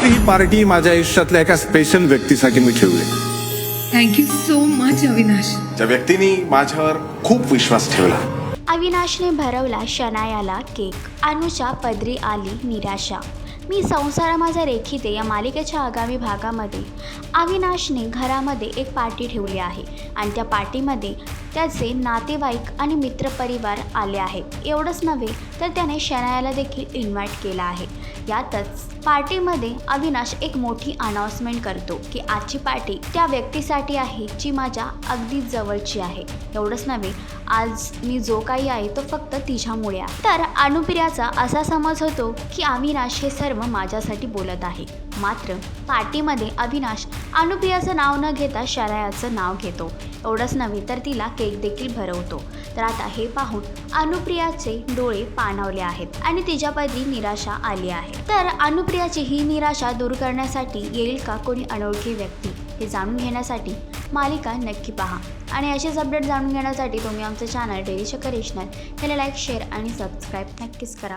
ही party माझ्या आयुष्यातल्या एका स्पेशल व्यक्तीसाठी मी ठेवली, थँक्यू सो मच अविनाश. ज्या व्यक्तीने माझ्यावर खूप विश्वास ठेवला. अविनाशने भरवला शनायाला केक. अनुच्या पदरी आली निराशा. मी संसार माझा रेखीते या मालिकेच्या आगामी भागामध्ये अविनाशने घरामध्ये एक पार्टी ठेवली आहे आणि त्या पार्टीमध्ये त्याचे नातेवाईक आणि मित्रपरिवार आले आहे. एवढंच नव्हे तर त्याने शनायाला देखील इन्व्हाइट केला आहे. यातच पार्टीमध्ये अविनाश एक मोठी अनाउन्समेंट करतो की आजची पार्टी त्या व्यक्तीसाठी आहे जी माझ्या अगदी जवळची आहे. एवढंच नव्हे, आज मी जो काही आहे तो फक्त तिच्यामुळे आहे. तर अनुप्रियाचा असा समज होतो की अविनाश हे सर्व माझ्यासाठी बोलत आहे. मात्र पार्टीमध्ये अविनाश अनुप्रियाचं नाव न घेता शनायाचं नाव घेतो. एवढंच नव्हे तर तिला केक देखील भरवतो. तर आता हे पाहून अनुप्रियाचे डोळे पाणावले आहेत आणि तिच्यापैकी निराशा आली आहे. तर अनुप्रियाची ही निराशा दूर करण्यासाठी येईल का कोणी अनोळखी व्यक्ती, हे जाणून घेण्यासाठी मालिका नक्की पहा. आणि असेच अपडेट जाणून घेण्यासाठी तुम्ही आमचं चॅनल डेली चक्कर याला लाईक, शेअर आणि सबस्क्राईब नक्कीच करा.